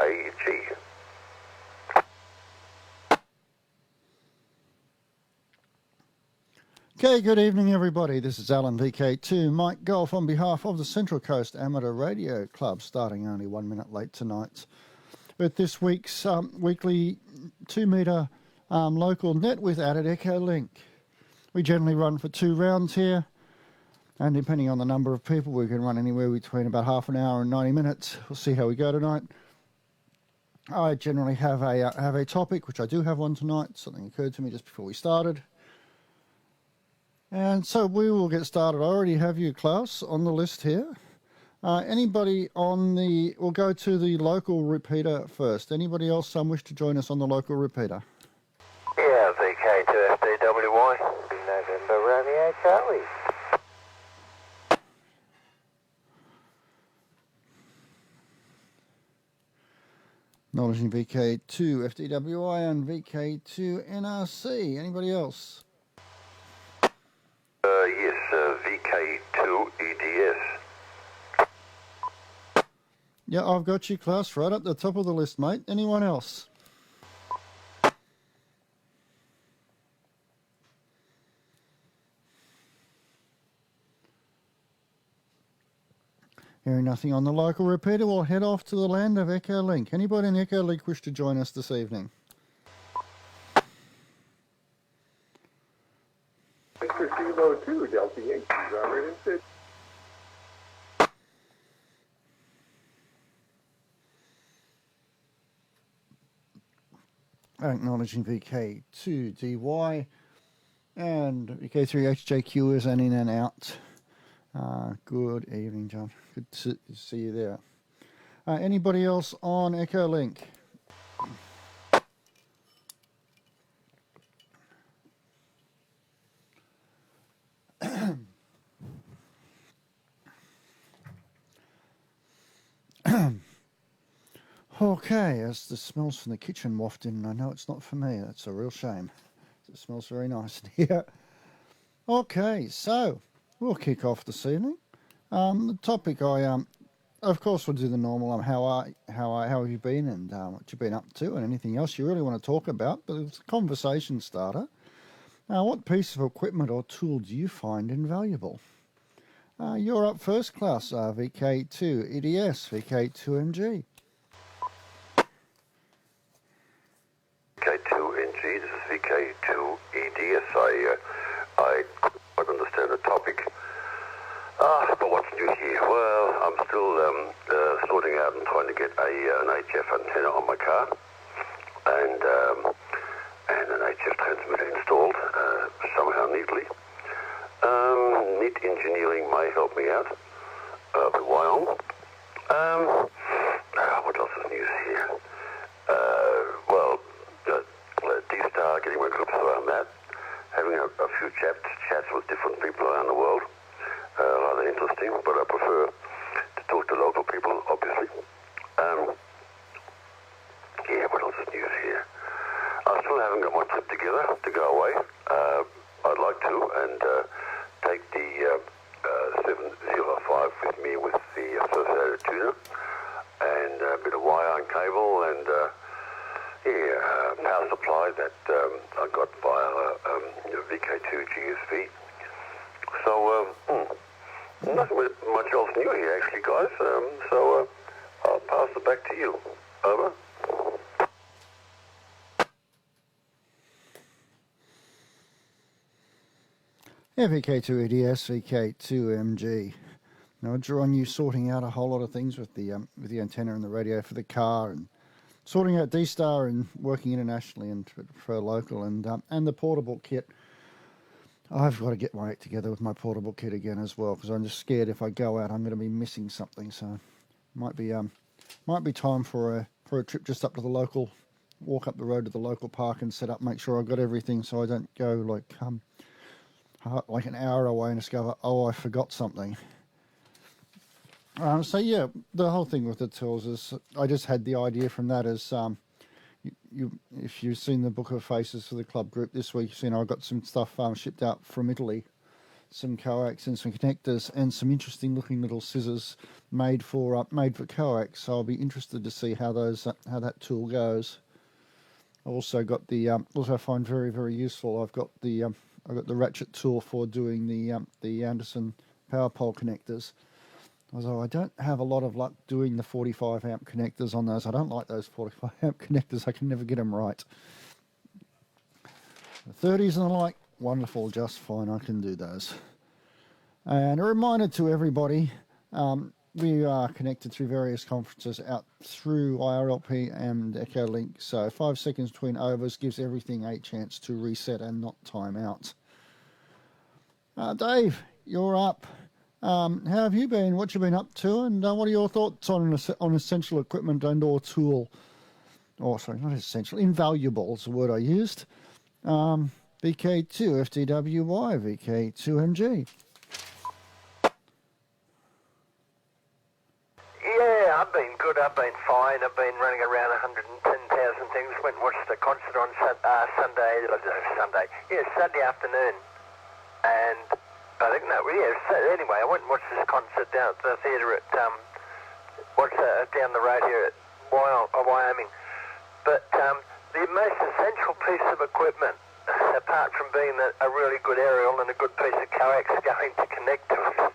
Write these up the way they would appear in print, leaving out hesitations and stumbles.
VKG. Okay, good evening everybody. This is Alan VK2, Mike Golf on behalf of the Central Coast Amateur Radio Club, starting only 1 minute late tonight with this week's weekly 2 metre local net with added Echolink. We generally run for 2 rounds here, and depending on the number of people, we can run anywhere between about half an hour and 90 minutes. We'll see how we go tonight. I generally have a topic, which I do have one tonight. Something occurred to me just before we started. And so we will get started. I already have you, Klaus, on the list here. Anybody on the... We'll go to the local repeater first. Anybody else wish to join us on the local repeater? Yeah, VK2FDWY. November Romeo Charlie. Acknowledging VK2 FDWI and VK2 NRC. Anybody else? Yes, VK2 EDS. Yeah, I've got you, Klaus, right up the top of the list, mate. Anyone else? Hearing nothing on the local repeater, we'll head off to the land of Echolink. Anybody in Echolink wish to join us this evening? For Kilo 2, Delta Yankees, already said. Acknowledging VK2DY and VK3HJQ is an in and out. Good evening, John. Good to see you there. Anybody else on Echolink? Okay, as the smells from the kitchen waft in, I know it's not for me. That's a real shame. It smells very nice in here. Okay, so we'll kick off this evening. The topic of course, we'll do the normal. How have you been, and what you've been up to, and anything else you really want to talk about. But it's a conversation starter. What piece of equipment or tool do you find invaluable? You're up first, Klaus. VK2 EDS, VK2MG. VK2NG, this is VK2 EDS. I quite understand the topic. But what's new here? Well, I'm still sorting out and trying to get an HF antenna on my car, and an HF transmitter installed somehow neatly. Neat engineering may help me out. But why on? What else is news here? D-Star, getting my groups around that, having a few chats with different people around the world, rather interesting, but I prefer to talk to local people, obviously. Yeah, what else is news here? I still haven't got my trip together to go away. I'd like to, and take the 705 with me with the associated tuner, and a bit of wire and cable, and power supply that I got via VK2 GSV. So, nothing much else new here, actually, guys. So I'll pass it back to you. Over. Yeah, VK2 EDS, VK2MG. Now, John, you sorting out a whole lot of things with the antenna and the radio for the car, and sorting out D-Star and working internationally and for local, and the portable kit. I've got to get my act together with my portable kit again as well, because I'm just scared if I go out I'm going to be missing something. So might be time for a trip just up to the local, walk up the road to the local park and set up, make sure I've got everything, so I don't go like an hour away and discover, oh, I forgot something. So yeah, the whole thing with the tools is I just had the idea from that as if you've seen the Book of Faces for the club group this week, you've seen I got some stuff shipped out from Italy. coax and some connectors and some interesting looking little scissors made for coax. So I'll be interested to see how that tool goes. I also got the also find very, very useful. I've got the ratchet tool for doing the Anderson power pole connectors. Although I don't have a lot of luck doing the 45 amp connectors on those. I don't like those 45 amp connectors. I can never get them right. The 30s and the like, wonderful, just fine. I can do those. And a reminder to everybody, we are connected through various conferences out through IRLP and Echolink. So 5 seconds between overs gives everything a chance to reset and not time out. Dave, you're up. How have you been? What you been up to? And what are your thoughts on essential equipment and or tool? Oh, sorry, not essential. Invaluable is the word I used. VK2 FDWY, VK2MG. Yeah, I've been good. I've been fine. I've been running around 110,000 things. Went and watched the concert on Saturday afternoon. And I think anyway, I went and watched this concert down at the theatre at down the road here at Wyoming. But the most essential piece of equipment, apart from being a really good aerial and a good piece of coax going to connect to it,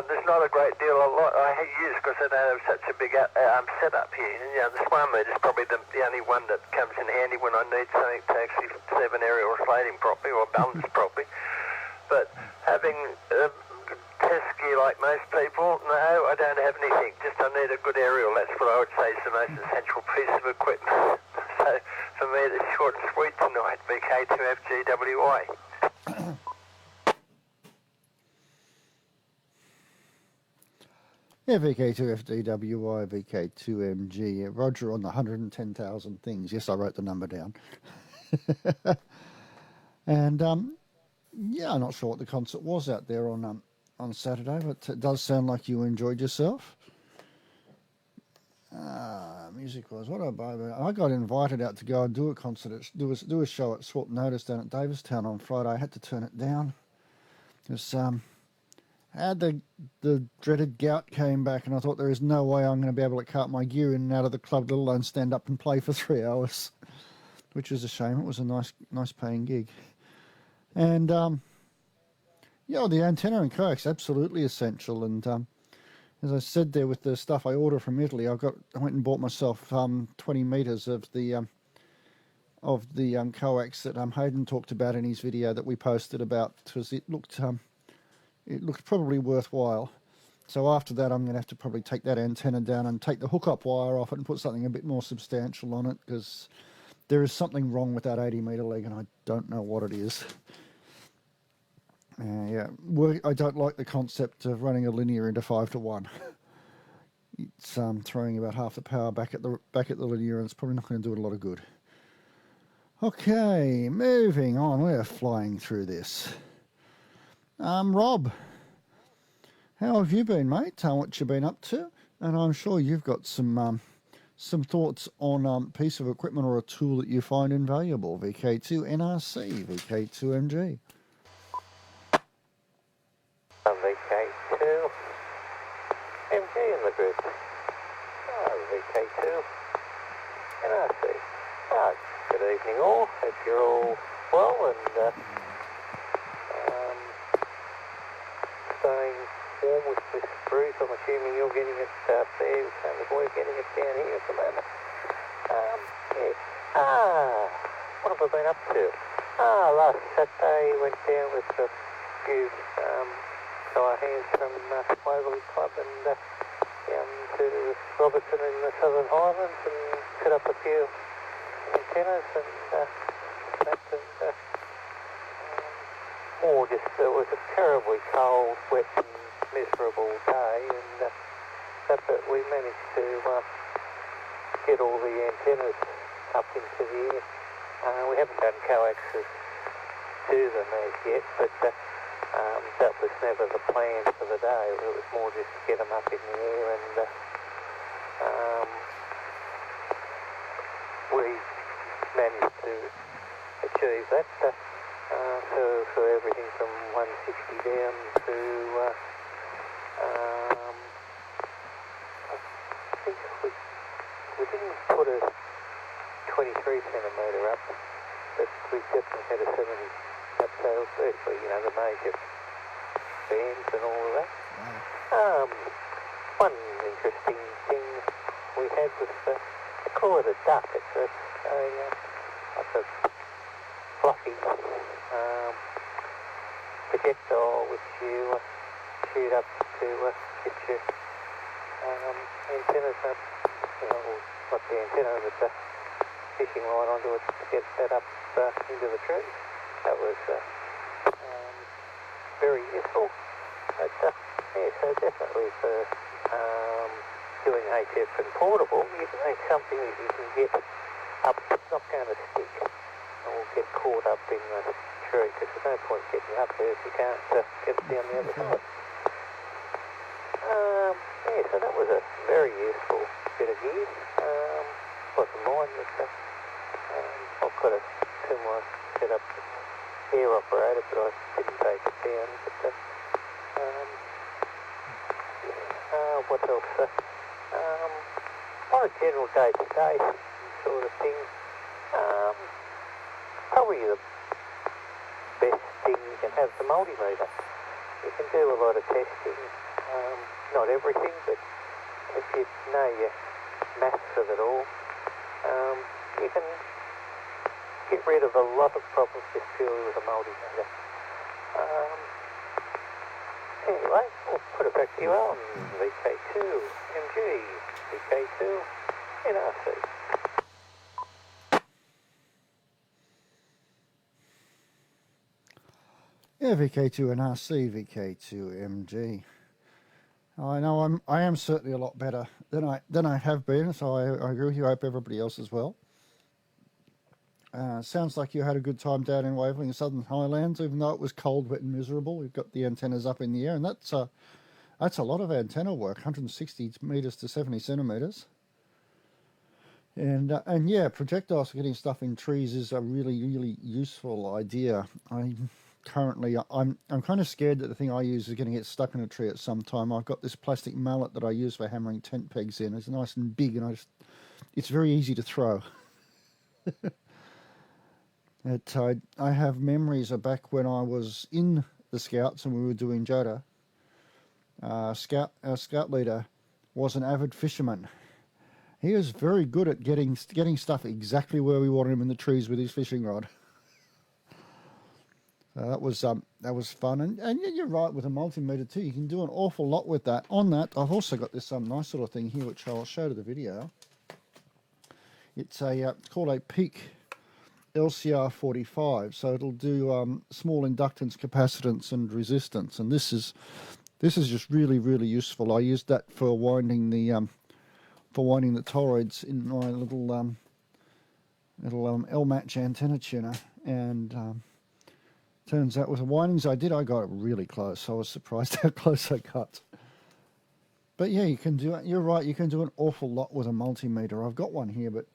there's not a great deal of lot I use because I don't have such a big setup here. You know, the swan meter is probably the only one that comes in handy when I need something to actually serve an aerial slating properly or balance properly. But having test gear like most people, no, I don't have anything. Just I need a good aerial. That's what I would say is the most essential piece of equipment. So for me, it's short and sweet tonight. VK2FGWY. Yeah, VK2FDWY, VK2MG. Roger on the 110,000 things. Yes, I wrote the number down. And yeah, I'm not sure what the concert was out there on Saturday, but it does sound like you enjoyed yourself. Music was what I got invited out to go and do a concert, do a show at Swap Notice down at Davistown on Friday. I had to turn it down because had the dreaded gout came back, and I thought there is no way I'm going to be able to cart my gear in and out of the club, let alone stand up and play for 3 hours, which is a shame. It was a nice paying gig. And, yeah, the antenna and coax, absolutely essential. And as I said there with the stuff I ordered from Italy, I went and bought myself 20 metres of the coax that Hayden talked about in his video that we posted about, because it looked probably worthwhile. So after that, I'm going to have to probably take that antenna down and take the hookup wire off it and put something a bit more substantial on it, because there is something wrong with that 80 metre leg, and I don't know what it is. Yeah, I don't like the concept of running a linear into 5-to-1. It's throwing about half the power back at the linear, and it's probably not going to do it a lot of good. Okay, moving on. We're flying through this. Rob, how have you been, mate? What you been up to? And I'm sure you've got some thoughts on a piece of equipment or a tool that you find invaluable. VK2NRC, VK2MG. VK2 MG in the group. VK2 NRC. Good evening all. Hope you're all well and staying warm with this breeze. I'm assuming you're getting it up there. We're getting it down here at the moment. What have I been up to? Last Saturday went down with a few our hands from Waverley Club and down to Robertson in the Southern Highlands and set up a few antennas and more just, it was a terribly cold, wet and miserable day, and but we managed to get all the antennas up into the air. We haven't done coaxes to them as yet, but that was never the plan for the day. It was more just to get them up in the air, and we managed to achieve that. So for everything from 160 down to, I think we didn't put a 23 centimetre up, but we definitely had a 70 uptails, virtually, the major bands and all of that. Wow. One interesting thing we had was, I call it a duck. It's like a fluffy projectile which you shoot up to get your antennas up, not the antenna, but the fishing line onto it to get that up into the tree. That was very useful. But yeah, so definitely for doing HF and portable, you need something that you can get up, it's not going to stick or get caught up in the tree, because there's no point getting up there if you can't get it down the other side. Yeah, so that was a very useful bit of gear. Wasn't mine, but I've got a similar setup, air operated, but I didn't take it down. But what else? On a general day-to-day sort of thing, probably the best thing you can have the multimeter. You can do a lot of testing, not everything, but if you know your maths of it all, you can get rid of a lot of problems just purely with a multimeter. Anyway, we'll put it back to you on VK2 MG, VK2 NRC. Yeah, VK2 NRC, VK2 MG. I know I am certainly a lot better than I have been, so I agree with you. I hope everybody else as well. Sounds like you had a good time down in Waverley in Southern Highlands, even though it was cold, wet and miserable. We've got the antennas up in the air, and that's a lot of antenna work, 160 metres to 70 centimetres. And yeah, projectiles for getting stuff in trees is a really, really useful idea. I'm kind of scared that the thing I use is going to get stuck in a tree at some time. I've got this plastic mallet that I use for hammering tent pegs in. It's nice and big, and it's very easy to throw. I have memories of back when I was in the Scouts and we were doing JOTA. Our scout leader was an avid fisherman. He was very good at getting stuff exactly where we wanted him in the trees with his fishing rod. That was fun, and you're right with a multimeter too. You can do an awful lot with that. On that, I've also got this nice little thing here which I'll show to the video. It's called a Peak LCR 45, so it'll do small inductance, capacitance, and resistance. And this is just really, really useful. I used that for winding the toroids in my little L-match antenna tuner, and turns out with the windings I did, I got it really close. I was surprised how close I got. But yeah, you can do it. You're right. You can do an awful lot with a multimeter. I've got one here, but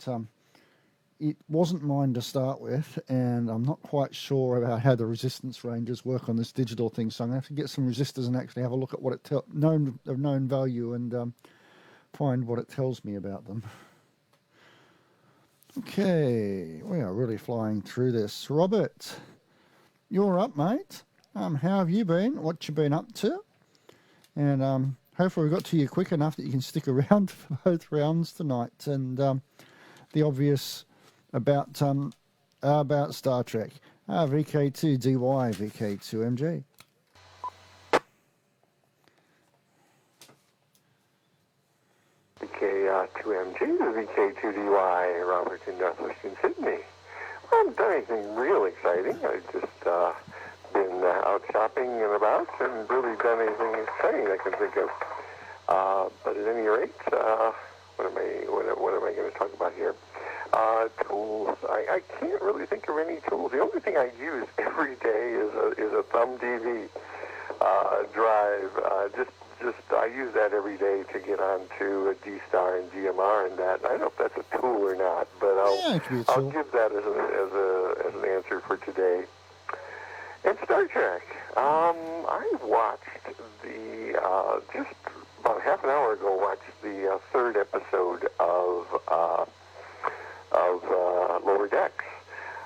it wasn't mine to start with, and I'm not quite sure about how the resistance ranges work on this digital thing. So I'm going to have to get some resistors and actually have a look at what it known value and find what it tells me about them. Okay, we are really flying through this. Robert, you're up, mate. How have you been? What you been up to? And hopefully we got to you quick enough that you can stick around for both rounds tonight. And the obvious about Star Trek. VK2DY, VK2MG. VK2MG to VK2DY, Robert in Northwestern Sydney. I haven't done anything real exciting. I've just been out shopping and about and really done anything exciting I can think of. But at any rate, what am I going to talk about here? Tools. I can't really think of any tools. The only thing I use every day is a thumb DV drive. I use that every day to get onto a D-Star and GMR and that. I don't know if that's a tool or not, but I'll give that as an answer for today. And Star Trek. I watched just about half an hour ago, watched the third episode of Lower Decks.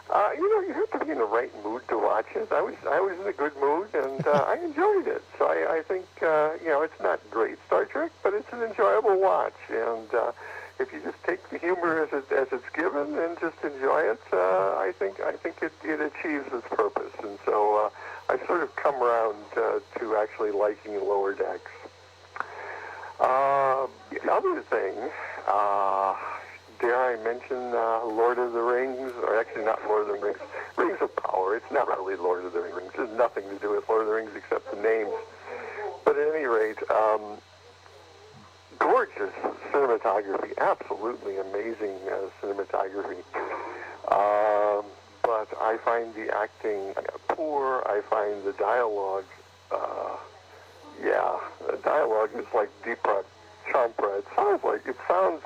You have to be in the right mood to watch it. I was in a good mood, and I enjoyed it. So I think, it's not great Star Trek, but it's an enjoyable watch. And if you just take the humor as it's given and just enjoy it, I think it achieves its purpose. And so I've sort of come around to actually liking Lower Decks. The other thing, dare I mention Lord of the Rings, or actually not Lord of the Rings, Rings of Power. It's not really Lord of the Rings. There's nothing to do with Lord of the Rings except the names. But at any rate, gorgeous cinematography, absolutely amazing cinematography. But I find the acting poor. I find the dialogue, the dialogue is like Deepak Chopra. It sounds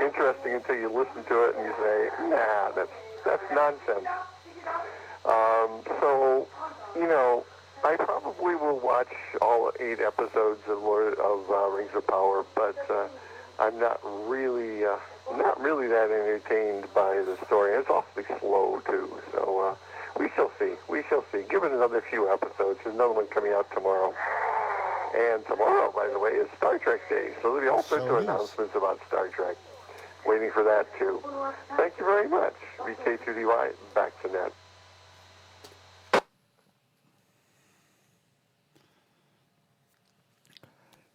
interesting until you listen to it and you say, nah, that's nonsense. So, I probably will watch all 8 episodes of Rings of Power, but I'm not really that entertained by the story. It's awfully slow too. So we shall see. Give it another few episodes. There's another one coming out tomorrow. And tomorrow, by the way, is Star Trek Day. So there'll be all sorts of announcements about Star Trek. Waiting for that too. Thank you very much. VK2DY, back to net.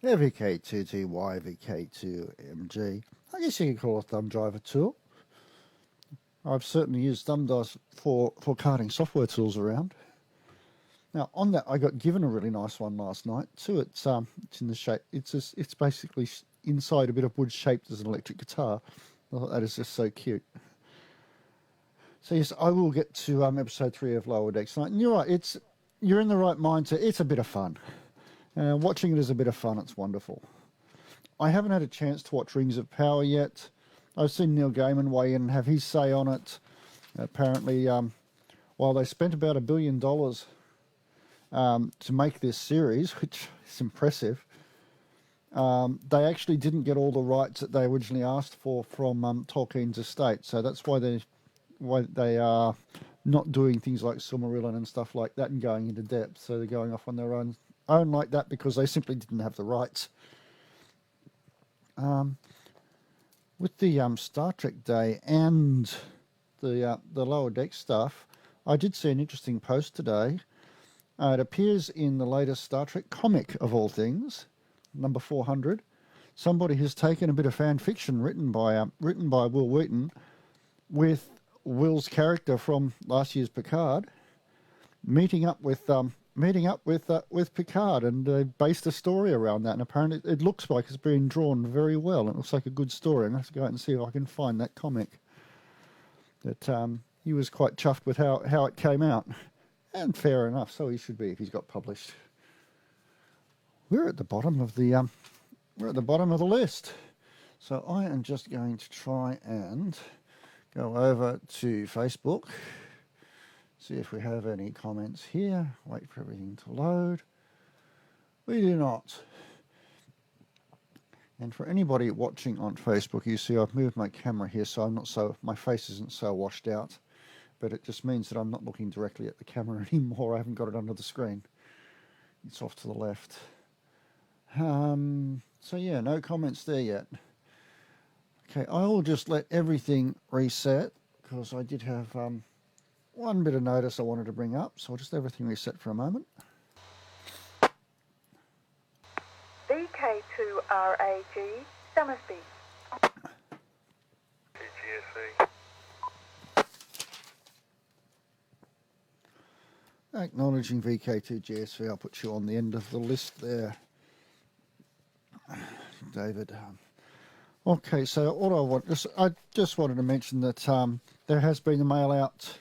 Yeah, VK2TY, VK2MG. I guess you could call it a thumb driver tool. I've certainly used thumb drives for carting software tools around. Now, on that, I got given a really nice one last night too. It's in the shape. It's basically inside a bit of wood shaped as an electric guitar. I thought that is just so cute. So yes, I will get to episode 3 of Lower Decks tonight. And you're right. You're in the right mindset. It's a bit of fun. Watching it is a bit of fun. It's wonderful. I haven't had a chance to watch Rings of Power yet. I've seen Neil Gaiman weigh in and have his say on it. Apparently, while they spent about $1 billion to make this series, which is impressive, they actually didn't get all the rights that they originally asked for from Tolkien's estate. So that's why they are not doing things like Silmarillion and stuff like that and going into depth. So they're going off on their own like that because they simply didn't have the rights. With the Star Trek Day and the Lower Deck stuff, I did see an interesting post today. It appears in the latest Star Trek comic, of all things, number 400. Somebody has taken a bit of fan fiction written by Will Wheaton, with Will's character from last year's Picard meeting up with Picard, and they based a story around that. And apparently, it looks like it's being drawn very well. It looks like a good story. I'm going to have to go out and see if I can find that comic. That he was quite chuffed with how it came out. And fair enough, so he should be if he's got published. We're at the bottom of the list. So I am just going to try and go over to Facebook, see if we have any comments here. Wait for everything to load. We do not. And for anybody watching on Facebook, you see I've moved my camera here so my face isn't so washed out. But it just means that I'm not looking directly at the camera anymore. I haven't got it under the screen. It's off to the left. So yeah, no comments there yet. Okay, I will just let everything reset because I did have one bit of notice I wanted to bring up. So I'll just let everything reset for a moment. VK2RAG, Summersby. GSA. Acknowledging VK2GSV, I'll put you on the end of the list there, David. Okay, so I just wanted to mention that there has been a mail out,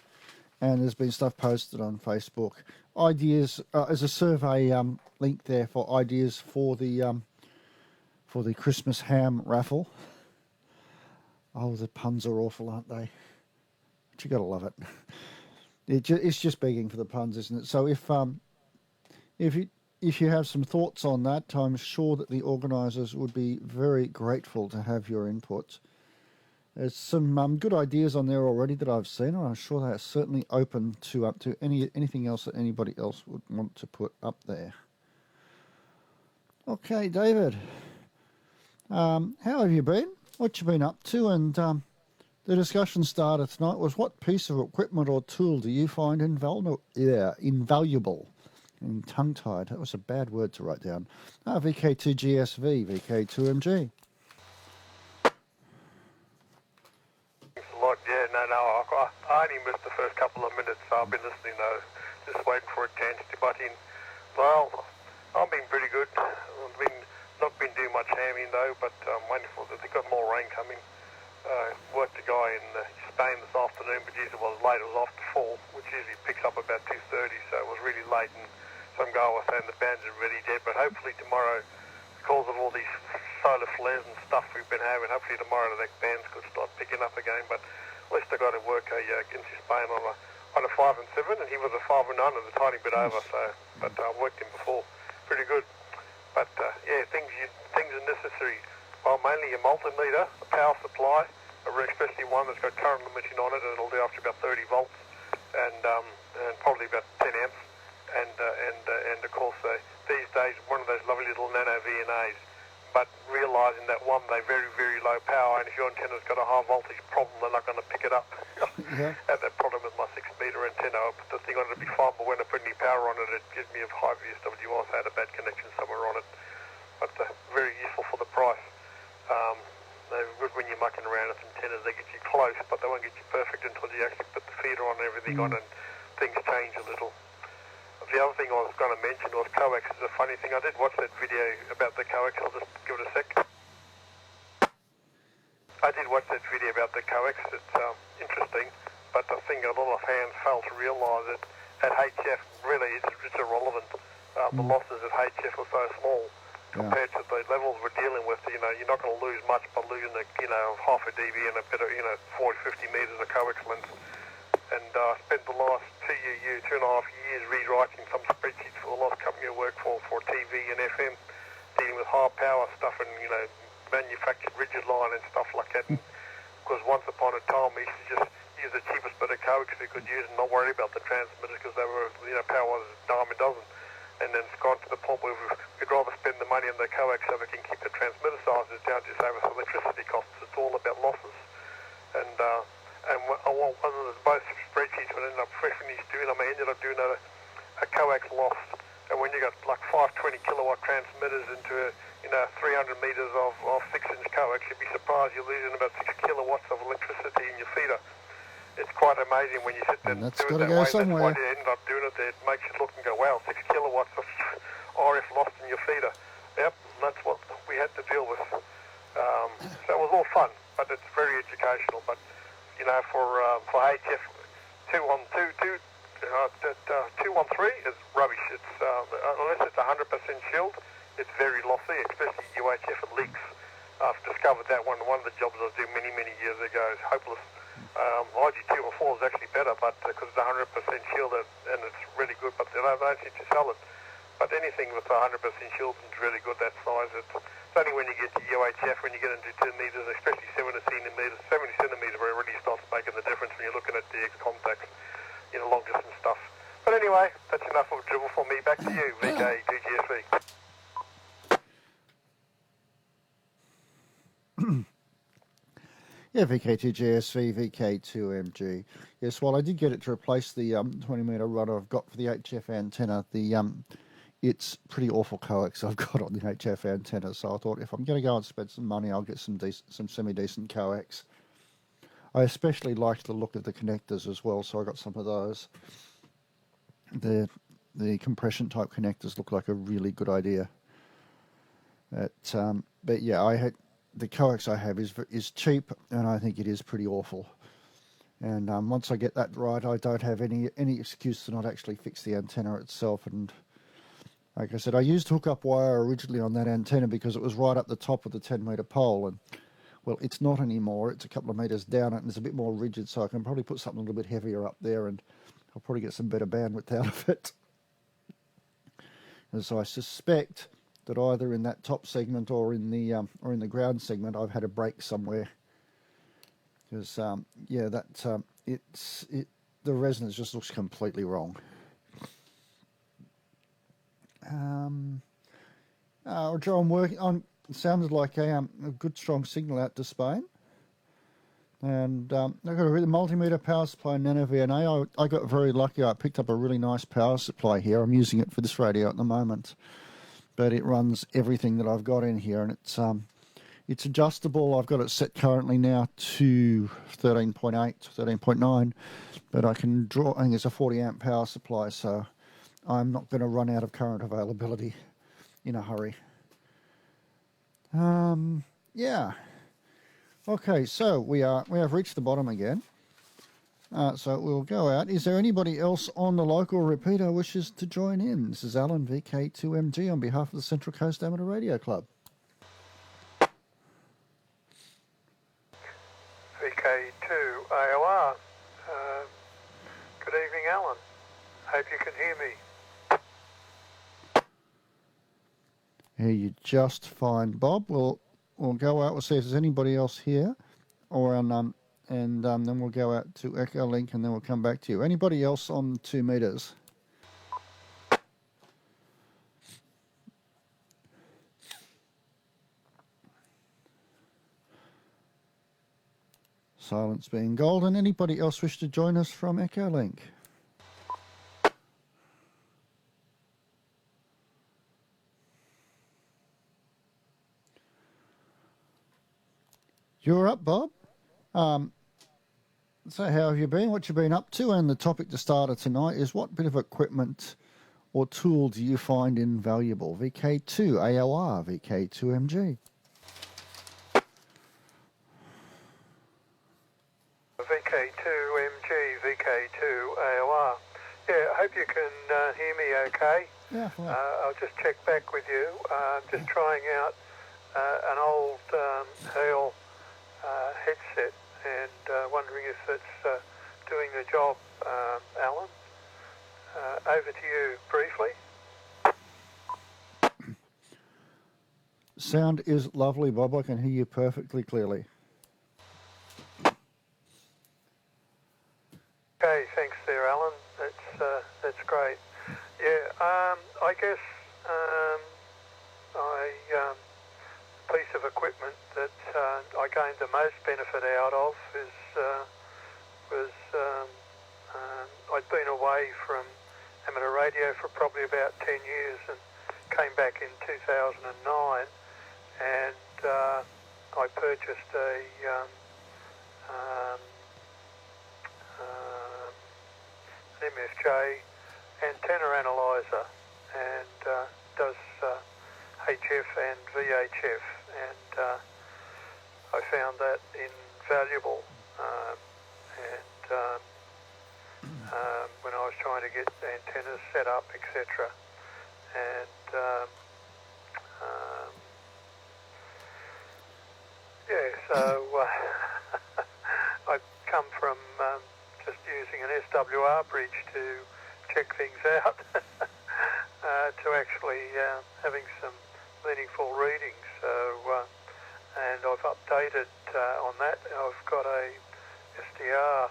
and there's been stuff posted on Facebook. Ideas, there's a survey link there for ideas for the Christmas ham raffle. Oh, the puns are awful, aren't they? But you got to love it. It's just begging for the puns, isn't it? So if you have some thoughts on that, I'm sure that the organisers would be very grateful to have your input. There's some good ideas on there already that I've seen, and I'm sure they are certainly open to anything else that anybody else would want to put up there. Okay, David, how have you been? What you been up to? And the discussion starter tonight was, what piece of equipment or tool do you find invaluable? And tongue-tied. That was a bad word to write down. VK2GSV, VK2MG. Thanks a lot. Yeah, no, I only missed the first couple of minutes, so I've been listening though, just waiting for a chance to butt in. Well, I've been pretty good. I've not been doing much hamming though, but waiting for they've got more rain coming. Worked a guy in Spain this afternoon, but geez, it was late. It was after 4, which usually picks up about 2:30, so it was really late. And some guy was saying the bands are ready dead, but hopefully tomorrow, because of all these solar flares and stuff we've been having, hopefully tomorrow the bands could start picking up again. But at least I got to work into Spain on a 5 and 7, and he was a 5 and 9 and a tiny bit over. So, but I worked him before, pretty good. But yeah, things are necessary. Well, mainly a multimeter, a power supply, especially one that's got current limiting on it, and it'll do up to about 30 volts, and probably about 10 amps, and of course these days one of those lovely little nano VNAs. But realising that one, they're very, very low power, and if your antenna's got a high voltage problem, they're not going to pick it up. Yeah. I had that problem with my 6-meter antenna. I put the thing on it to be fine, but when I put any power on it, it gives me a high VSWR, so I had a bad connection somewhere on it. But very useful for the price. They're good when you're mucking around with antennas. They get you close, but they won't get you perfect until you actually put the feeder on and everything on, and things change a little. The other thing I was going to mention was coax. Is a funny thing. I did watch that video about the coax. I'll just give it a sec. I did watch that video about the coax. It's interesting, but I think a lot of fans fail to realise that at HF really it's irrelevant. The losses at HF are so small compared to the levels we're dealing with. You know, you're not going to lose much by losing half a dB and a bit of 40, 50 metres of coax length. And I spent the last 2.5 years rewriting some spreadsheets for the last company I work for TV and FM, dealing with high power stuff and manufactured rigid line and stuff like that. Because once upon a time we used to just use the cheapest bit of coax we could use and not worry about the transmitters because they were power was a dime a dozen. And then it's gone to the point where we'd rather spend the money on the coax so we can keep the transmitter sizes down to save us electricity costs. It's all about losses. And one of the both spreadsheets I ended up finished doing, I ended up doing a coax loss. And when you got like 520 kilowatt transmitters into 300 meters of 6-inch coax, you'd be surprised you're losing about 6 kilowatts of electricity in your feeder. It's quite amazing when you sit there and do it that way. That's why you end up doing it there. It makes you look and go, wow, 6 kilowatts of RF lost in your feeder. Yep, that's what we had to deal with. So it was all fun, but it's very educational. But, for HF 213 is rubbish. It's unless it's 100% shield, it's very lossy, especially UHF, it leaks. I've discovered that one of the jobs I was doing many, many years ago is hopeless. IG204 is actually better, but because it's 100% shielded and it's really good, but they don't seem to sell it. But anything with 100% shield is really good, that size. It's only when you get to UHF, when you get into 10 metres, especially 70 centimetres where it really starts making the difference when you're looking at DX contacts, long distance stuff. But anyway, that's enough of a dribble for me. Back to you, VK2GSV. Yeah, VK2GSV, VK2MG. Yes, well, I did get it to replace the 20-metre rod I've got for the HF antenna. It's pretty awful coax I've got on the HF antenna, so I thought if I'm going to go and spend some money, I'll get some semi-decent coax. I especially liked the look of the connectors as well, so I got some of those. The compression type connectors look like a really good idea. But yeah, the coax I have is cheap, and I think it is pretty awful. And once I get that right, I don't have any excuse to not actually fix the antenna itself. And like I said, I used hook-up wire originally on that antenna because it was right up the top of the 10-metre pole, and well, it's not anymore. It's a couple of metres down it, and it's a bit more rigid, so I can probably put something a little bit heavier up there and I'll probably get some better bandwidth out of it. As I suspect that either in that top segment or in the ground segment, I've had a break somewhere. Because the resonance just looks completely wrong. John, working on. It sounded like a good strong signal out to Spain. And I've got a really multimeter power supply, Nano VNA. I got very lucky. I picked up a really nice power supply here. I'm using it for this radio at the moment. But it runs everything that I've got in here, and it's adjustable. I've got it set currently now to 13.8, 13.9, but I can draw, I think it's a 40 amp power supply, so I'm not going to run out of current availability in a hurry. Yeah. Okay, so we have reached the bottom again. So we'll go out. Is there anybody else on the local repeater wishes to join in? This is Alan, VK2MG, on behalf of the Central Coast Amateur Radio Club. VK2 AOR. Good evening, Alan. Hope you can hear me. Hear you just fine, Bob. We'll go out. We'll see if there's anybody else here, or and then we'll go out to Echolink, and then we'll come back to you. Anybody else on 2 meters? Silence being golden. Anybody else wish to join us from Echolink? You're up, Bob. So how have you been? What you been up to? And the topic to start of tonight is, what bit of equipment or tool do you find invaluable? VK2 AOR, VK2MG. VK2MG, VK2 AOR. Yeah, I hope you can hear me okay. Yeah, fine. I'll just check back with you. Just trying out an old Hale headset, and wondering if it's doing the job, Alan. Over to you briefly. Sound is lovely, Bob. I can hear you perfectly clearly. Okay, thanks there, Alan. That's great. Yeah, I guess piece of equipment that I gained the most benefit out of was I'd been away from amateur radio for probably about 10 years and came back in 2009, and I purchased an MFJ antenna analyzer, and does HF and VHF, and I found that invaluable. When I was trying to get antennas set up, etc. And so I come from just using an SWR bridge to check things out to actually having some meaningful readings. So, and I've updated on that. I've got a SDR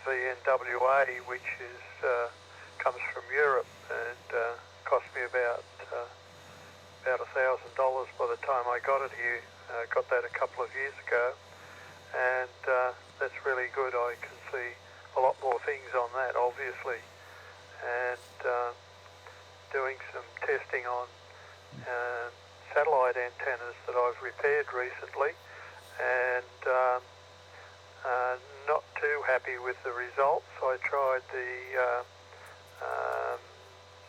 VNWA, which comes from Europe, and cost me about $1,000 by the time I got it here. Got that a couple of years ago, and that's really good. I can see a lot more things on that, obviously, and doing some testing on satellite antennas that I've repaired recently, and not too happy with the results. I tried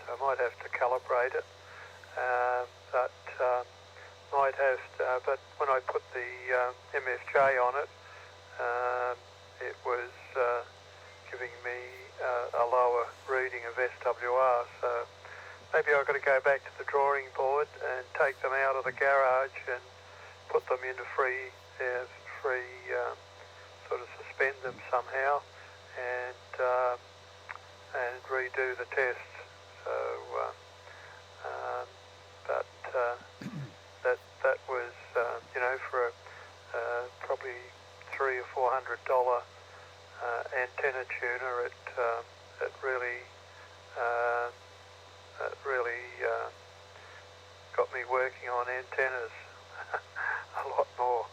so I might have to calibrate it, but when I put the MFJ on it, it was giving me a lower reading of SWR. So maybe I've got to go back to the drawing board and take them out of the garage and put them into free sort of suspend them somehow and redo the tests. So, that was for a probably $300 or $400 antenna tuner. It really got me working on antennas a lot more.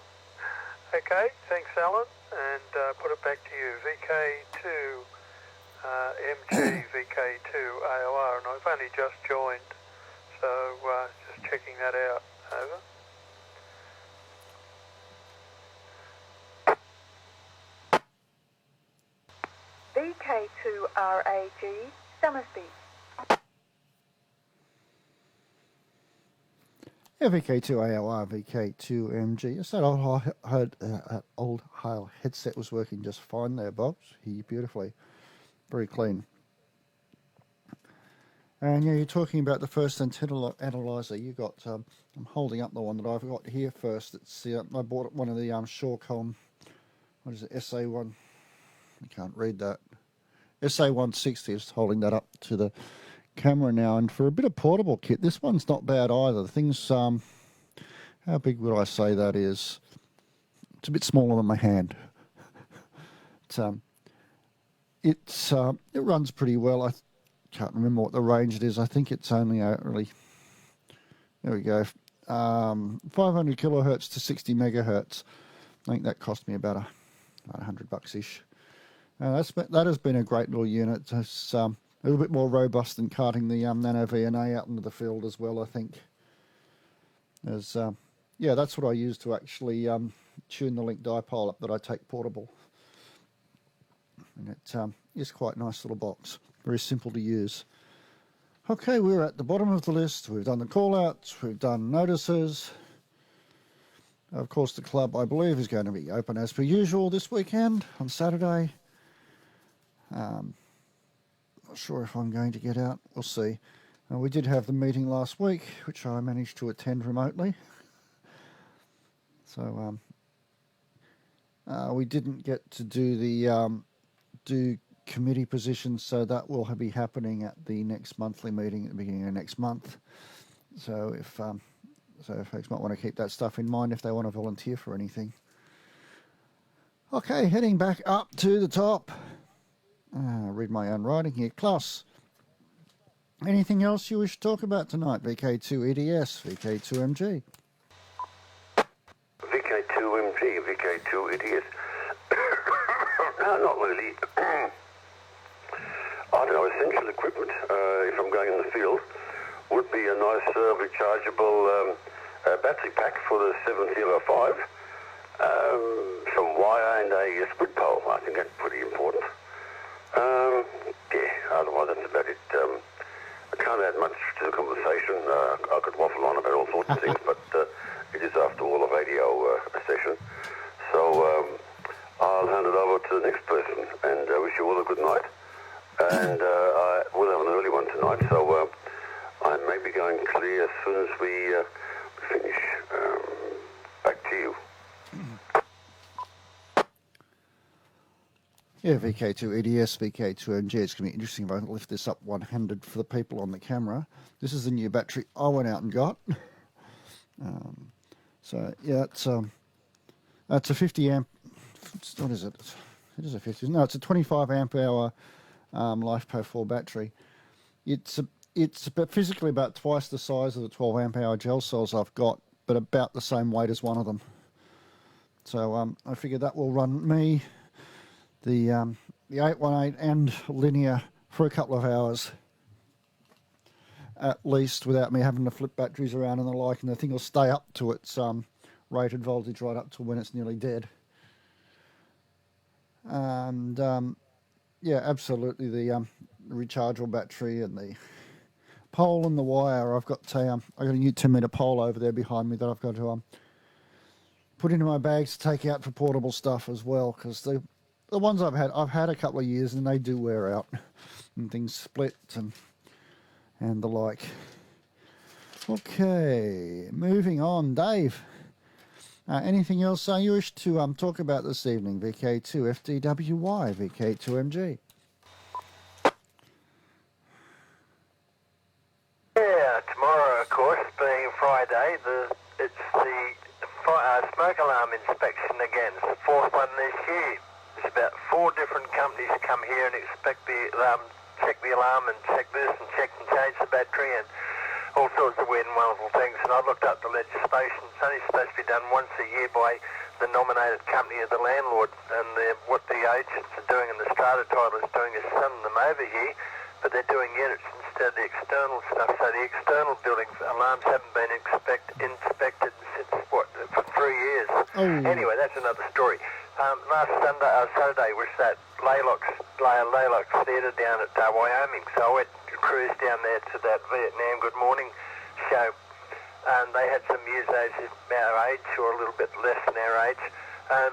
Okay, thanks, Alan, and put it back to you. VK2 MG, VK2 AOR, and I've only just joined, so just checking that out. Over. VK2RAG, Summersby. Yeah, VK2AOR, VK2MG. Yes, that old Hale headset was working just fine there, Bob. Hear you beautifully. Very clean. And yeah, you're talking about the first antenna analyzer. You got, I'm holding up the one that I've got here first. It's I bought one of the Shawcom, what is it, SA1, I can't read that. SA160, just holding that up to the camera now. And for a bit of portable kit, this one's not bad either. The thing's, how big would I say that is? It's a bit smaller than my hand. It runs pretty well. I can't remember what the range it is. I think it's only really, there we go, 500 kilohertz to 60 megahertz. I think that cost me about $100-ish. That has been a great little unit. It's a little bit more robust than carting the Nano VNA out into the field as well, I think. Yeah, that's what I use to actually tune the link dipole up that I take portable. And it is quite a nice little box. Very simple to use. Okay, we're at the bottom of the list. We've done the call-outs. We've done notices. Of course, the club, I believe, is going to be open as per usual this weekend on Saturday. Not sure if I'm going to get out. We'll see. We did have the meeting last week, which I managed to attend remotely. So we didn't get to do the committee positions, so that will be happening at the next monthly meeting at the beginning of next month. So if folks might want to keep that stuff in mind if they want to volunteer for anything. Okay, heading back up to the top. Read my own writing here. Klaus, anything else you wish to talk about tonight? VK2 EDS, VK2MG. VK2MG, VK2 EDS. No, not really. I don't know, essential equipment, if I'm going in the field, would be a nice rechargeable battery pack for the 7005, some wire and a split pole. I think that's pretty important. Yeah, otherwise that's about it. I can't add much to the conversation. I could waffle on about all sorts of things, but it is after all a radio session. So I'll hand it over to the next person and wish you all a good night. And I will have an early one tonight, so I may be going clear as soon as we finish. Back to you. Yeah, VK2 EDS, VK2MG. It's going to be interesting if I lift this up one-handed for the people on the camera. This is the new battery I went out and got. So, yeah, it's a 50 amp... What is it? It is a 50... No, it's a 25 amp hour LiFePO4 battery. It's physically about twice the size of the 12 amp hour gel cells I've got, but about the same weight as one of them. So I figure that will run me the 818 and linear for a couple of hours at least, without me having to flip batteries around and the like, and the thing will stay up to its rated voltage right up to when it's nearly dead. And yeah, absolutely, the rechargeable battery and the pole and the wire. I've got a new 10-meter pole over there behind me that I've got to put into my bags to take out for portable stuff as well, because the ones I've had a couple of years and they do wear out and things split and the like. Okay, moving on, Dave. Anything else you wish to talk about this evening? VK2 FDWY, VK2MG. Yeah, tomorrow, of course, being Friday, it's the smoke alarm inspection again. It's the fourth one this year. There's about 4 different companies come here and check the alarm and check this and check and change the battery and all sorts of weird and wonderful things. And I looked up the legislation. It's only supposed to be done once a year by the nominated company of the landlord. And what the agents are doing and the strata title is doing is sending them over here, but they're doing units instead of the external stuff. So the external building alarms haven't been inspected since, for 3 years. Oh. Anyway, that's another story. Last Saturday was that Laylock Theatre down at Wyoming. So I went to cruise down there to that Vietnam Good Morning show. And they had some musos our age or a little bit less than our age.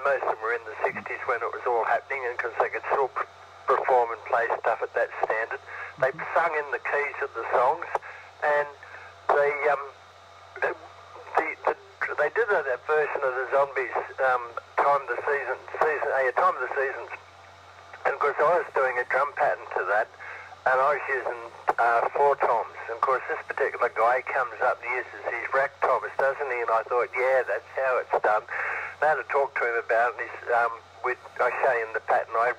Most of them were in the 60s when it was all happening, and because they could still perform and play stuff at that standard. They sung in the keys of the songs, and they did that version of the Zombies Time of the Seasons, and of course I was doing a drum pattern to that, and I was using 4 toms. And of course this particular guy comes up and uses his rack toms, doesn't he? And I thought, yeah, that's how it's done. And I had to talk to him about it, and I show him the pattern I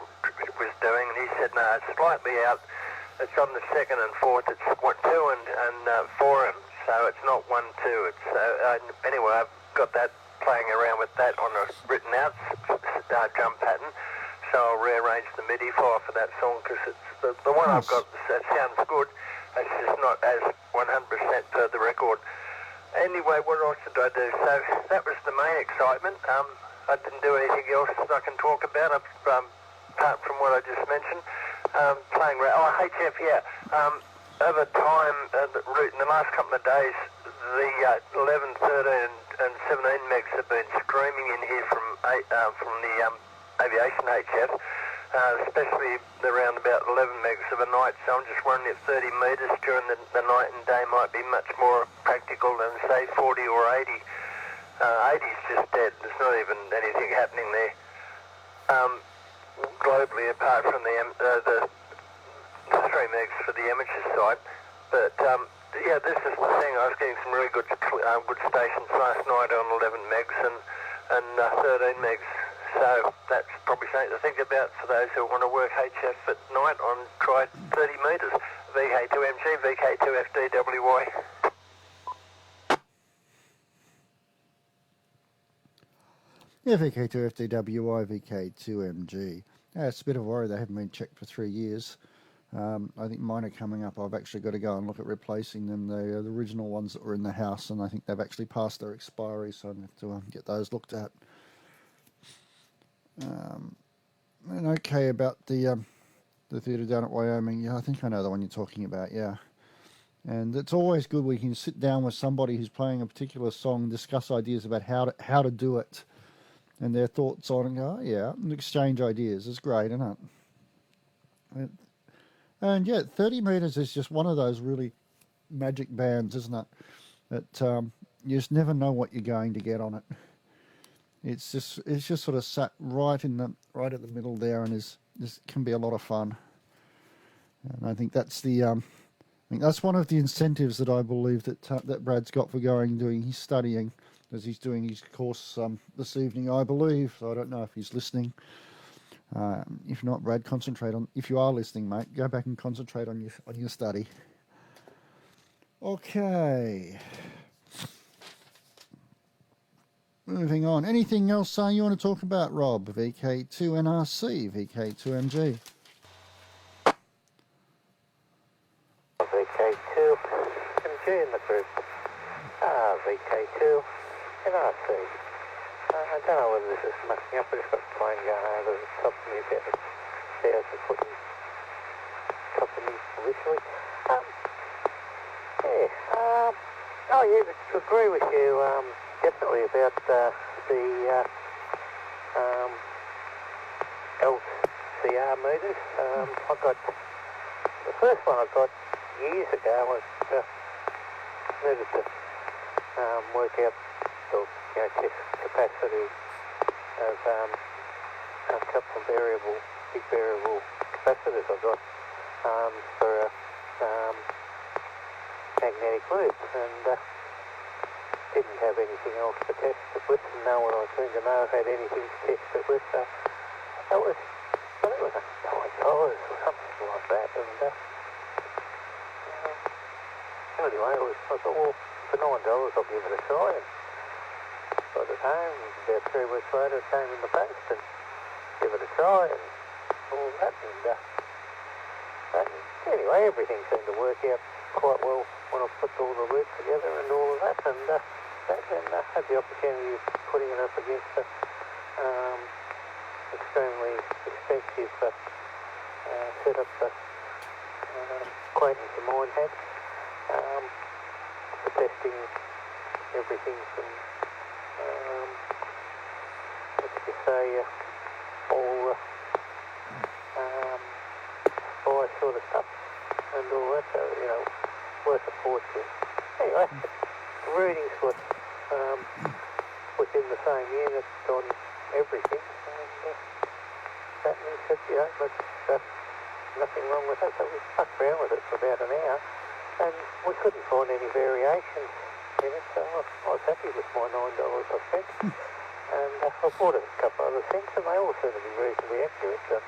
was doing, and he said, no, it's slightly out. It's on the 2nd and 4th. It's 1, 2 and 4, so it's not 1, 2. It's anyway, I've got that playing around with that on a written out drum pattern. So I'll rearrange the MIDI file for that song, because it's the one I've got that sounds good. It's just not as 100% per the record. Anyway, what else did I do? So that was the main excitement. I didn't do anything else that I can talk about apart from what I just mentioned. Playing around. Oh, HF, yeah. Over time, in the last couple of days, the 11, 13 and 17 megs have been streaming in here from the aviation HF, especially around about 11 megs of a night. So I'm just wondering if 30 metres during the night and day might be much more practical than, say, 40 or 80. 80's just dead. There's not even anything happening there. Globally, apart from the 3 megs for the amateur side. But yeah, this is the thing. I was getting some really good stations last night on 11 megs and 13 megs. So that's probably something to think about for those who want to work HF at night on try 30 metres. VK2MG, VK2FDWY. Yeah, VK2FDWY, VK2MG. Yeah, it's a bit of a worry they haven't been checked for 3 years. I think mine are coming up. I've actually got to go and look at replacing them. The original ones that were in the house, and I think they've actually passed their expiry, so I'm going to have to get those looked at. And okay about the theatre down at Wyoming. Yeah, I think I know the one you're talking about, yeah. And it's always good when you can sit down with somebody who's playing a particular song and discuss ideas about how to do it and their thoughts on it, and go, oh, yeah, and exchange ideas. It's great, isn't it? And yeah, 30 metres is just one of those really magic bands, isn't it? That you just never know what you're going to get on it. It's just sort of sat right at the middle there, and can be a lot of fun. And I think that's that's one of the incentives that I believe that Brad's got for doing his studying, as he's doing his course this evening, I believe. So I don't know if he's listening. If not, Brad, concentrate on. If you are listening, mate, go back and concentrate on your study. Okay. Moving on. Anything else you want to talk about, Rob? VK2NRC, VK2MG. VK2MG in the group. VK2NRC. I don't know whether this is mucking up. I just got a plane going over the top of me about 1,000 foot on top of me originally. Oh yeah, to agree with you definitely about the LCR meters. I got the first one I got years ago. I needed to work out the test capacity of a couple of big variable capacitors I've got for magnetic loop, and didn't have anything else to test it with, and no one I seemed to know had anything to test it with. That was, I think it was $9 or something like that, and anyway, I thought, well, for $9 I'll give it a try, and got it home. About 3 weeks later it came in the post, and give it a try, and all that, and anyway, everything seemed to work out quite well when I put all the loops together and all of that, and then had the opportunity of putting it up against the extremely expensive setup that acquaintance of mine had for testing everything from, let's just say, all spy sort of stuff and all that, so, worth a fortune. Anyway, the readings were within the same unit on everything, and that means that, but nothing wrong with that, so we fucked around with it for about an hour, and we couldn't find any variations in it, so I was happy with my $9 I spent, and I bought a couple other things, and they all seem to be reasonably accurate. So,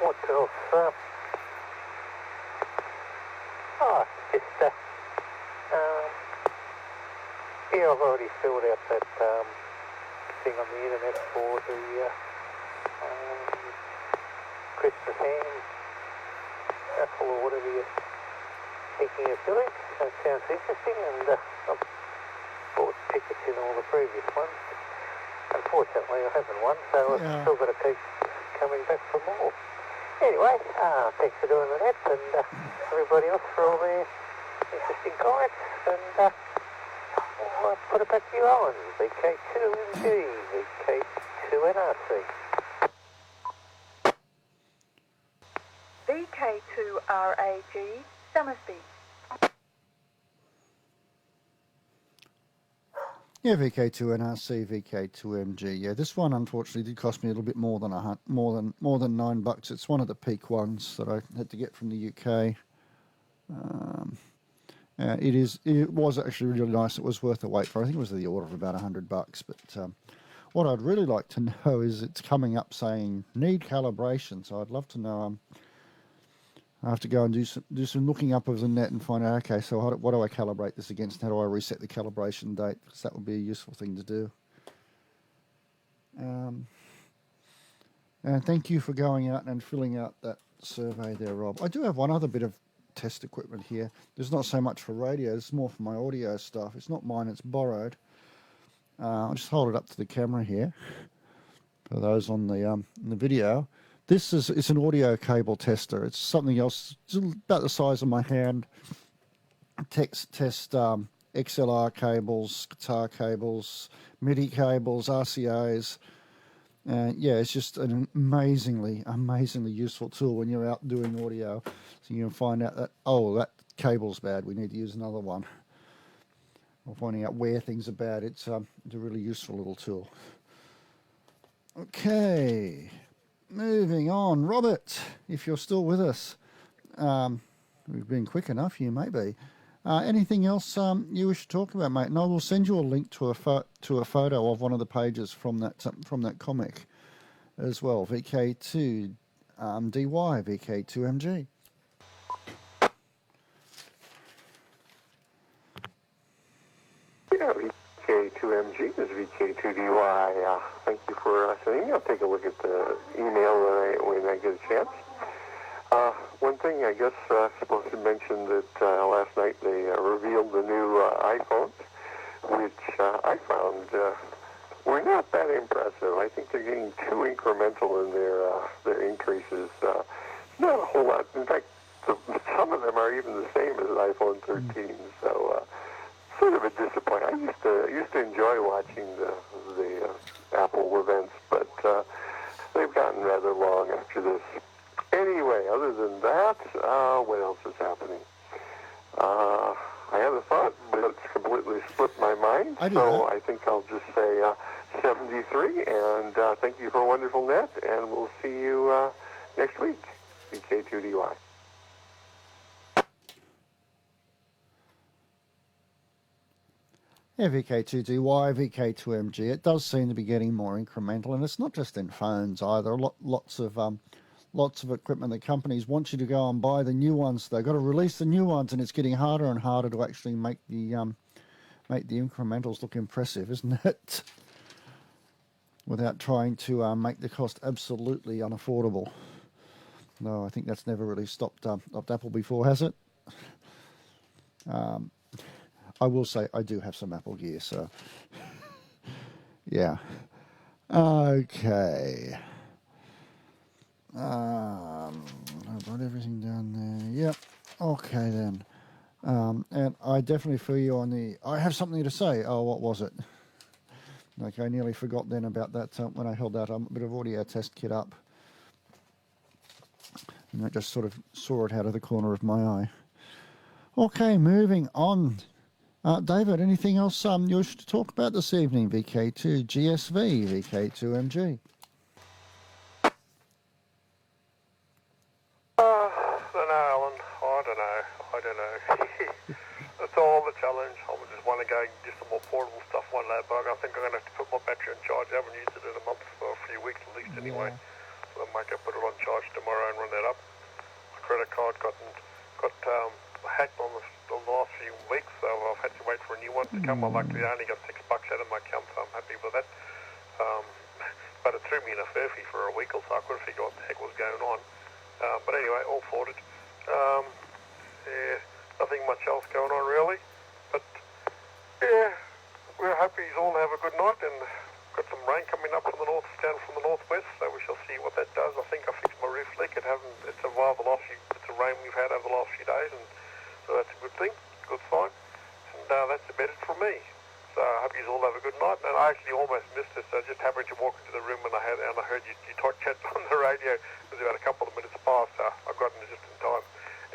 what else? Here I've already filled out that thing on the internet for the Christmas ham raffle or whatever you're thinking of doing. That sounds interesting, and I've bought tickets in all the previous ones. Unfortunately, I haven't won, so I've still got to keep coming back for more. Anyway, thanks for doing that, and everybody else for all their interesting comments, and I'll put it back to you, Owen. VK2MG, VK2NRC. VK2RAG, Summersby. Yeah, VK2NRC, VK2MG. Yeah, this one unfortunately did cost me a little bit more than $9. It's one of the peak ones that I had to get from the UK. It was actually really nice. It was worth the wait for. I think it was the order of about $100. But what I'd really like to know is it's coming up saying need calibration. So I'd love to know. I have to go and do some looking up of the net and find out. Okay, so what do I calibrate this against? How do I reset the calibration date? Because that would be a useful thing to do. And thank you for going out and filling out that survey there, Rob. I do have one other bit of test equipment here. There's not so much for radio, it's more for my audio stuff. It's not mine, it's borrowed. I'll just hold it up to the camera here for those on the video. It's an audio cable tester. It's something else, it's about the size of my hand. Test XLR cables, guitar cables, MIDI cables, RCAs. Yeah, it's just an amazingly useful tool when you're out doing audio. So you can find out that, that cable's bad, we need to use another one. Or finding out where things are bad. It's a really useful little tool. Okay, moving on. Robert, if you're still with us, we've been quick enough, you may be. Anything else you wish to talk about, mate? And I will send you a link to a photo of one of the pages from that comic as well. VK2 DY, VK2MG. Yeah, VK2MG is VK2DY. Thank you for saying. I'll take a look at the email when I get a chance. One thing I guess I'm supposed to mention that last night they revealed the new iPhones, which I found were not that impressive. I think they're getting too incremental in their increases. Not a whole lot. In fact, some of them are even the same as an iPhone 13. So sort of a disappointment. I used to enjoy watching the Apple events, but they've gotten rather long after this. Anyway, other than that, what else is happening? I had a thought, but it's completely slipped I do So that. I think I'll just say 73, and thank you for a wonderful net, and we'll see you next week. VK2DY. Yeah, VK2DY, VK2MG. It does seem to be getting more incremental, and it's not just in phones either. Lots of equipment that companies want you to go and buy the new ones. They've got to release the new ones, and it's getting harder and harder to actually make the incrementals look impressive, isn't it? Without trying to make the cost absolutely unaffordable. No, I think that's never really stopped Apple before, has it? I will say I do have some Apple gear, so yeah. Okay. I've got everything down there. Yep. Okay then. And I definitely feel you on the. I have something to say. Oh, what was it? Okay, I nearly forgot then about that when I held that bit of audio test kit up. And I just sort of saw it out of the corner of my eye. Okay, moving on. David, anything else you wish to talk about this evening? VK2 GSV, VK2MG. Don't know, Alan. I don't know. That's all the challenge. I would just want to go and do some more portable stuff one day, but I think I'm going to have to put my battery on charge. I haven't used it in a month, for a few weeks at least anyway. Yeah. So I might go put it on charge tomorrow and run that up. My credit card got hacked on the last few weeks, so I've had to wait for a new one to come. I only got $6 out of my account, so I'm happy with that. But it threw me in a furphy for a week or so. I couldn't figure what the heck was going on. But anyway, all sorted. Yeah, nothing much else going on really. But yeah, we're happy you all have a good night, and got some rain coming up from the north, down from the northwest, so we shall see what that does. I think I fixed my roof leak. It's survived the last few bits of rain we've had over the last few days, and so that's a good thing, good sign. And that's about it from me. So I hope you all have a good night. And I actually almost missed it, so just happened to walk into the room and I heard you talk chat on the radio. It was about a couple of minutes past, so I got in just in time.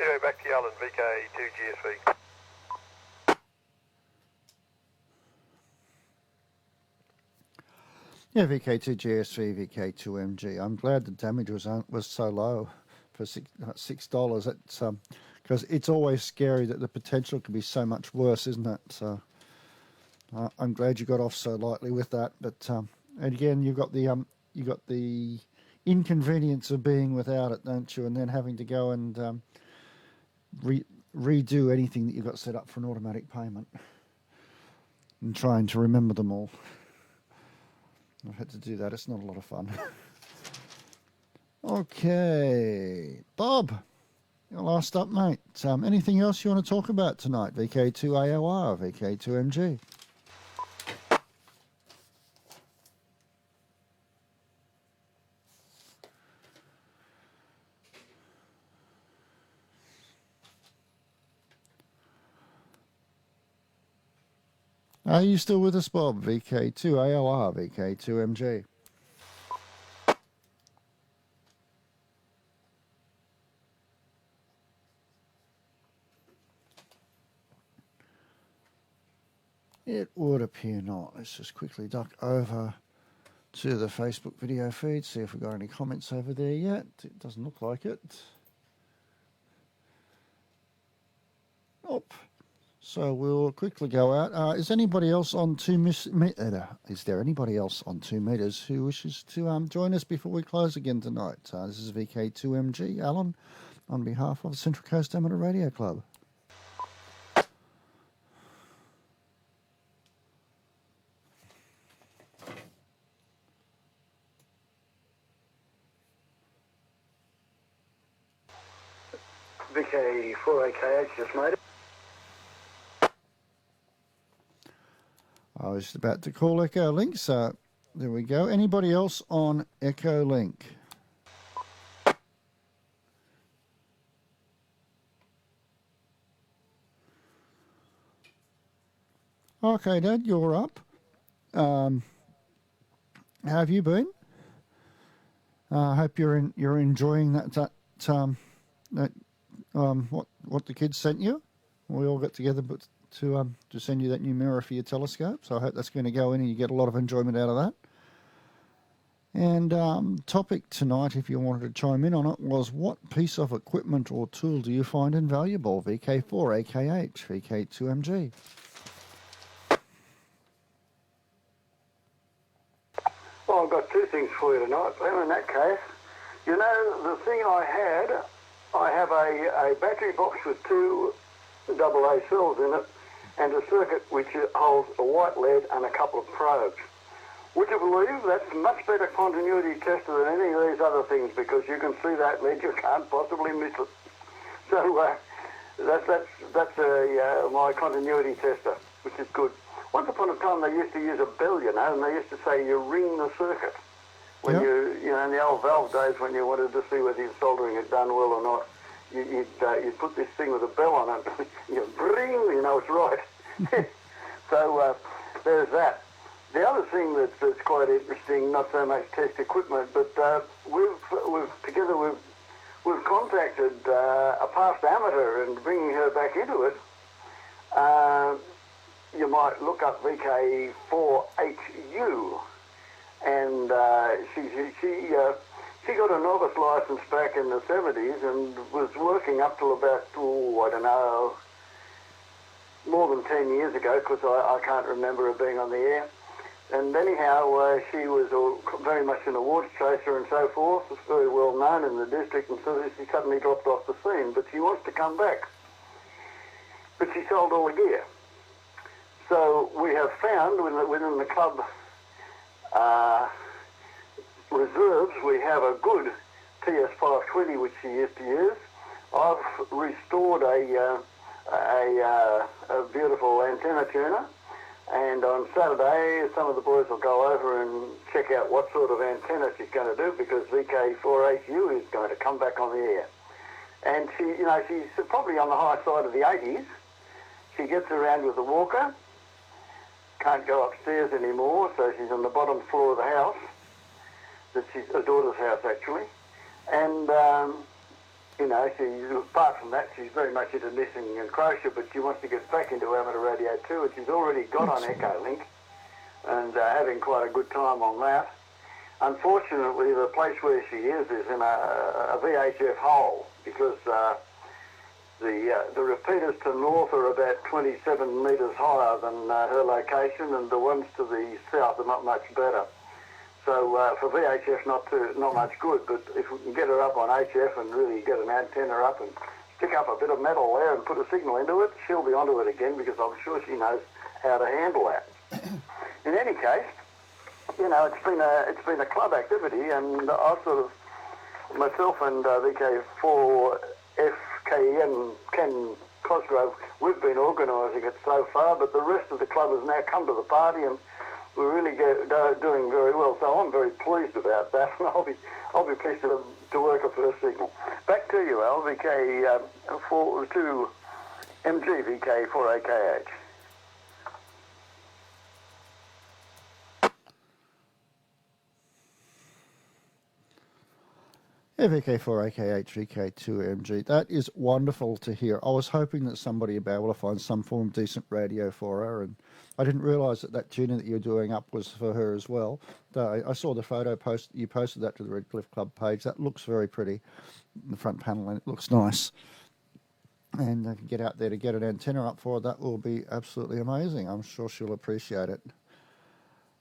Anyway, back to you, Alan, VK2 GSV. Yeah, VK2 GSV, VK2MG. I'm glad the damage was so low for $6. It's because it's always scary that the potential can be so much worse, isn't it? So I'm glad you got off so lightly with that. But and again, you've got the inconvenience of being without it, don't you? And then having to go and redo anything that you've got set up for an automatic payment and trying to remember them all. I've had to do that. It's not a lot of fun. Okay, Bob, you're last up, mate. Anything else you want to talk about tonight? VK2 AOR, VK2 MG. Are you still with us, Bob? VK2 AOR, VK2 MG. It would appear not. Let's just quickly duck over to the Facebook video feed, see if we've got any comments over there yet. It doesn't look like it. Nope. So we'll quickly go out. Is anybody else on 2 meters? Is there anybody else on 2 meters who wishes to join us before we close again tonight? This is VK2MG, Alan, on behalf of the Central Coast Amateur Radio Club. VK4AKH just made it. I was about to call Echolink, so there we go. Anybody else on Echolink? Okay, Dad, you're up. How have you been? I hope you're enjoying what the kids sent you. We all got together, to send you that new mirror for your telescope. So I hope that's going to go in and you get a lot of enjoyment out of that. And topic tonight, if you wanted to chime in on it, was what piece of equipment or tool do you find invaluable? VK4, AKH, VK2MG. Well, I've got two things for you tonight, Well, in that case. You know, the thing I have a battery box with two AA cells in it and a circuit which holds a white lead and a couple of probes. Would you believe that's a much better continuity tester than any of these other things, because you can see that lead, you can't possibly miss it. So that's my continuity tester, which is good. Once upon a time they used to use a bell, you know, and they used to say you ring the circuit. When you know, in the old valve days, when you wanted to see whether your soldering had done well or not, you'd put this thing with a bell on it. You ring, you know it's right. So there's that. The other thing that's quite interesting, not so much test equipment, but we've contacted a past amateur and bringing her back into it. You might look up VK4HU, and she got a novice license back in the 70s and was working up till about, I don't know, more than 10 years ago, because I can't remember her being on the air. And anyhow, she was very much an awards chaser and so forth. Was very well known in the district, and so she suddenly dropped off the scene. But she wants to come back. But she sold all the gear. So we have found within the club reserves, we have a good TS520 which she used to use. I've restored a beautiful antenna tuner. And on Saturday, some of the boys will go over and check out what sort of antenna she's going to do, because VK4HU is going to come back on the air. And she's probably on the high side of the 80s. She gets around with a walker, can't go upstairs anymore, so she's on the bottom floor of the house. That's her daughter's house, actually. And apart from that, she's very much into knitting and crochet, but she wants to get back into amateur radio too, and she's already got on Echolink and having quite a good time on that. Unfortunately, the place where she is in a VHF hole, because the repeaters to north are about 27 metres higher than her location, and the ones to the south are not much better. So for VHF, not much good, but if we can get her up on HF and really get an antenna up and stick up a bit of metal there and put a signal into it, she'll be onto it again, because I'm sure she knows how to handle that. In any case, it's been a club activity, and I sort of, myself and VK4FKN Ken Cosgrove, we've been organising it so far, but the rest of the club has now come to the party, and we're really doing very well. So I'm very pleased about that, and I'll be pleased to work a first signal. Back to you, Al. VK4MG, VK4AKH. VK4AKH, VK2MG. That is wonderful to hear. I was hoping that somebody would be able to find some form of decent radio for her, and I didn't realise that tuner that you're doing up was for her as well. I saw the photo post, you posted that to the Redcliffe Club page. That looks very pretty, the front panel, and it looks nice. And I can get out there to get an antenna up for her. That will be absolutely amazing. I'm sure she'll appreciate it.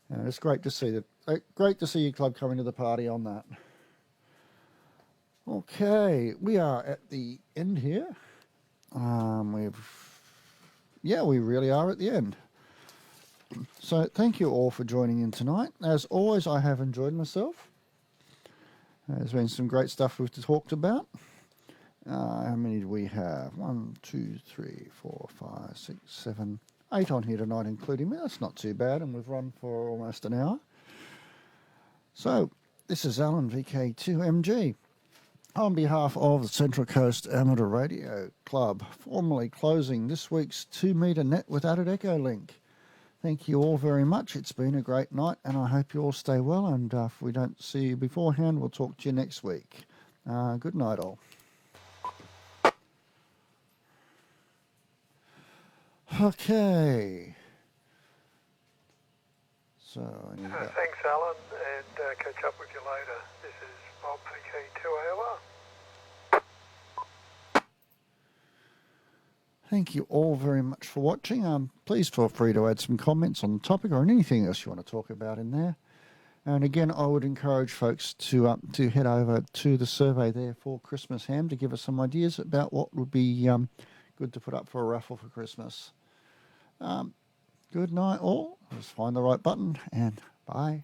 And it's great to see great to see your club coming to the party on that. Okay, we are at the end here. We really are at the end. So thank you all for joining in tonight. As always, I have enjoyed myself. There's been some great stuff we've talked about. How many do we have? 1, 2, 3, 4, 5, 6, 7, 8 on here tonight, including me. That's not too bad, and we've run for almost an hour. So this is Alan, VK2MG. On behalf of the Central Coast Amateur Radio Club, formally closing this week's 2-metre net with added Echolink. Thank you all very much. It's been a great night, and I hope you all stay well. And if we don't see you beforehand, we'll talk to you next week. Good night, all. Okay. So, Thanks, Alan, and catch up with you later. This is Bob VK2AOR. thank you all very much for watching. Please feel free to add some comments on the topic or anything else you want to talk about in there. And again, I would encourage folks to head over to the survey there for Christmas ham to give us some ideas about what would be good to put up for a raffle for Christmas. Good night all. Just find the right button and bye.